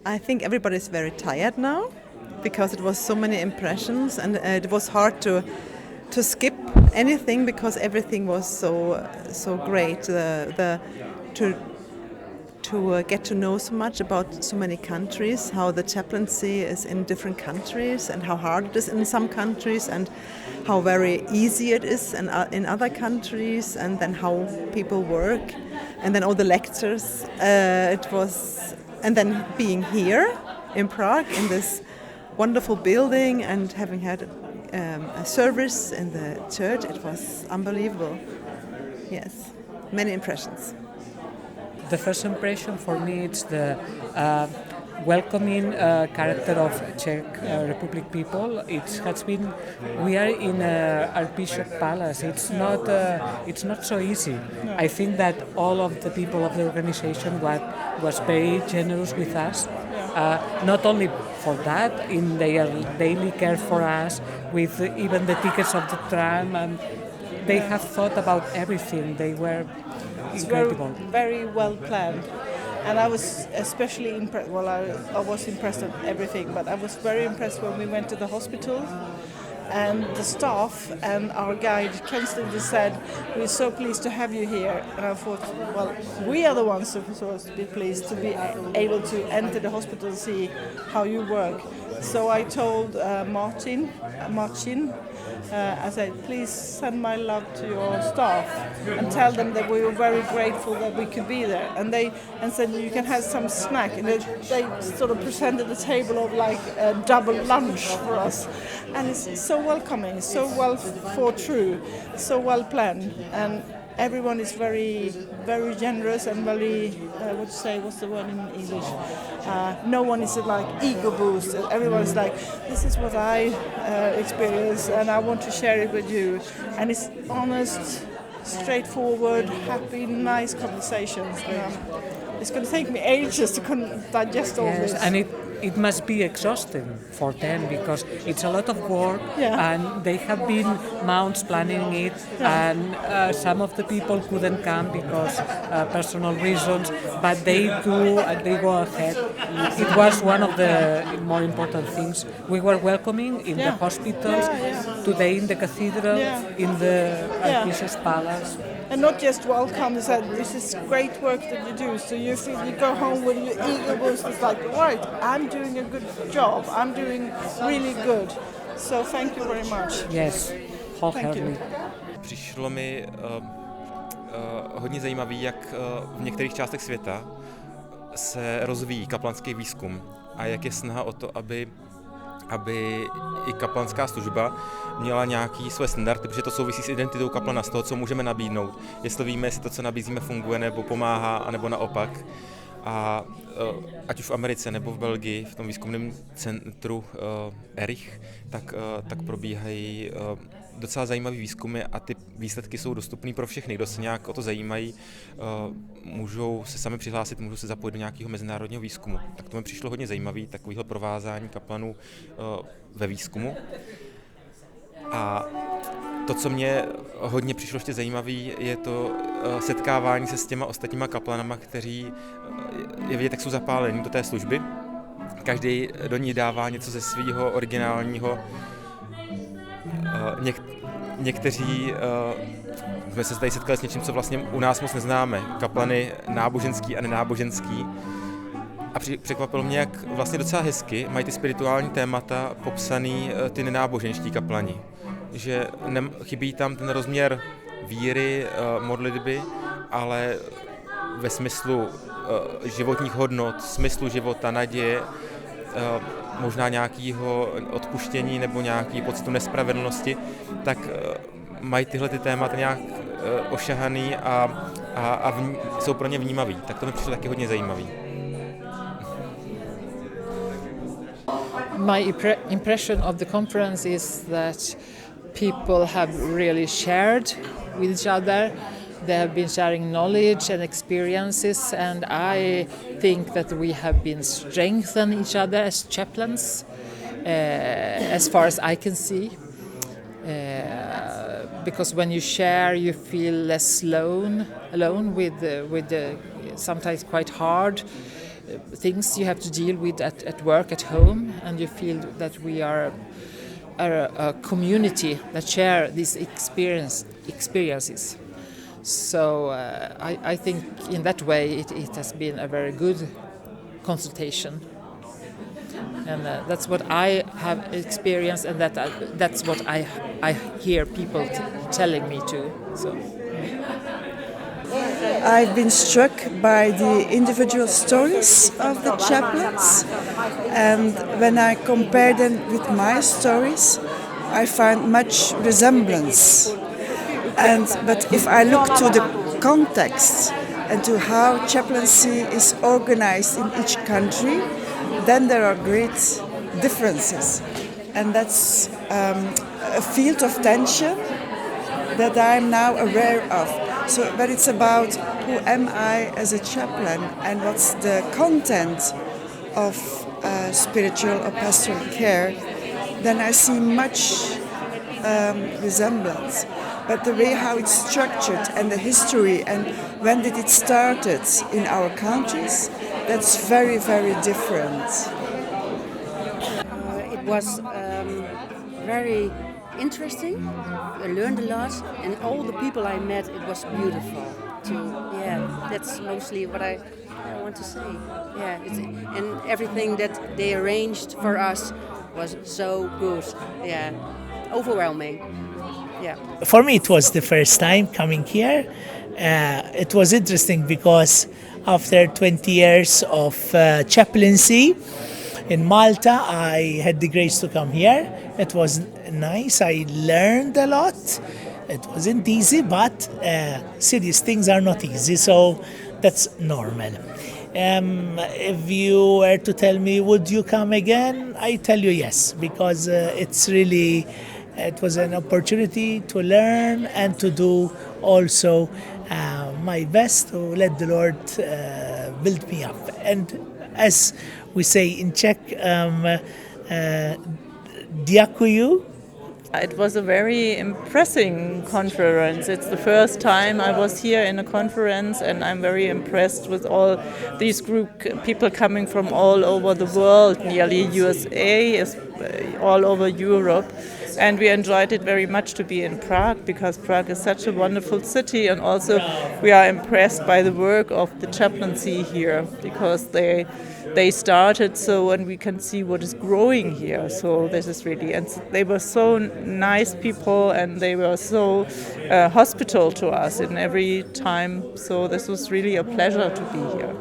I think everybody's very tired now because it was so many impressions, and it was hard to skip anything because everything was so great. To get to know so much about so many countries, how the chaplaincy is in different countries, and how hard it is in some countries, and how very easy it is in other countries, and then how people work, and then all the lectures. And then being here in Prague in this wonderful building and having had a service in the church, it was unbelievable. Yes, many impressions. The first impression for me is the welcoming character of Czech Republic people. It has been. We are in Archbishop Palace. It's not so easy. No. I think that all of the people of the organization was very generous with us. Not only for that, in their daily care for us, with even the tickets of the tram, and they have thought about everything. They were incredible. Very well planned. And I was especially impressed, I was impressed at everything, but I was very impressed when we went to the hospital, and the staff and our guide constantly said, "We're so pleased to have you here." And I thought, well, we are the ones who are supposed to be pleased to be able to enter the hospital and see how you work. So I told Martin, I said, please send my love to your staff and tell them that we were very grateful that we could be there. And they said, you can have some snack. And they sort of presented a table of like a double lunch for us. And it's so welcoming, so well thought through, so well planned. And everyone is very, very generous and very, what's the word in English? No one is like ego boost. Everyone is like, this is what I experience and I want to share it with you. And it's honest, straightforward, happy, nice conversations. It's going to take me ages to digest all this. And it must be exhausting for them because it's a lot of work, and they have been months planning it, and some of the people couldn't come because personal reasons, but they do and they go ahead. It was one of the more important things. We were welcoming in the hospitals, today in the cathedral, in the Archbishop's Palace. And not just welcome, they said, this is great work that you do, so you feel you go home with your ego boost. It's like, right, I'm doing a good job, I'm doing really good. So thank you very much. Yes, wholeheartedly. Přišlo mi hodně zajímavý, jak v některých částech světa se rozvíjí kaplanský výzkum a jak je snaha o to, aby i kaplanská služba měla nějaký své standardy, protože to souvisí s identitou kaplana, z toho, co můžeme nabídnout. Jestli víme, jestli to, co nabízíme, funguje nebo pomáhá, anebo naopak. A ať už v Americe nebo v Belgii, v tom výzkumném centru ERICH, tak probíhají docela zajímavý výzkumy a ty výsledky jsou dostupné pro všechny, kdo se nějak o to zajímají, můžou se sami přihlásit, můžou se zapojit do nějakého mezinárodního výzkumu. Tak to mi přišlo hodně zajímavý, takovýhle provázání kaplanů ve výzkumu. A to, co mě hodně přišlo ještě zajímavý, je to setkávání se s těma ostatníma kaplanama, kteří je vidět, jak jsou zapálení do té služby. Každý do ní dává něco ze svého originálního. Někteří jsme se tady setkali s něčím, co vlastně u nás moc neznáme. Kaplany náboženský a nenáboženský. A překvapilo mě, jak vlastně docela hezky mají ty spirituální témata popsaný ty nenáboženští kaplani. Že chybí tam ten rozměr víry, modlitby, ale ve smyslu životních hodnot, smyslu života, naděje, možná nějakého odpuštění nebo nějaký pocitu nespravedlnosti, tak mají tyhle ty témata nějak ošahaný a jsou pro ně vnímavý. Tak to mi přišlo taky hodně zajímavý. My impression of the conference is that people have really shared with each other. They have been sharing knowledge and experiences, and I think that we have been strengthening each other as chaplains, as far as I can see. Because when you share, you feel less alone with the sometimes quite hard things you have to deal with at work, at home, and you feel that we are a community that share these experiences. So I think in that way it has been a very good consultation, and that's what I have experienced, and that's what I hear people telling me too. So. I've been struck by the individual stories of the chaplains, and when I compare them with my stories, I find much resemblance. But if I look to the context and to how chaplaincy is organized in each country, then there are great differences. And that's a field of tension that I'm now aware of. So, but it's about who am I as a chaplain and what's the content of spiritual or pastoral care, then I see much resemblance. But the way how it's structured and the history and when did it started in our countries, that's very, very different. It was very interesting. I learned a lot, and all the people I met, it was beautiful too. Yeah, that's mostly what I want to say. Yeah, and everything that they arranged for us was so good. Yeah, overwhelming. Yeah. For me, it was the first time coming here. It was interesting because after 20 years of chaplaincy in Malta, I had the grace to come here. It was nice. I learned a lot. It wasn't easy, but serious things are not easy, so that's normal. If you were to tell me, would you come again? I tell you yes, because it was an opportunity to learn and to do also my best to let the Lord build me up. And as we say in Czech, Děkuju. It was a very impressive conference. It's the first time I was here in a conference, and I'm very impressed with all these people coming from all over the world, nearly USA, all over Europe. And we enjoyed it very much to be in Prague, because Prague is such a wonderful city, and also we are impressed by the work of the chaplaincy here, because they started so, and we can see what is growing here. So this is really, and they were so nice people, and they were so hospitable to us in every time. So this was really a pleasure to be here.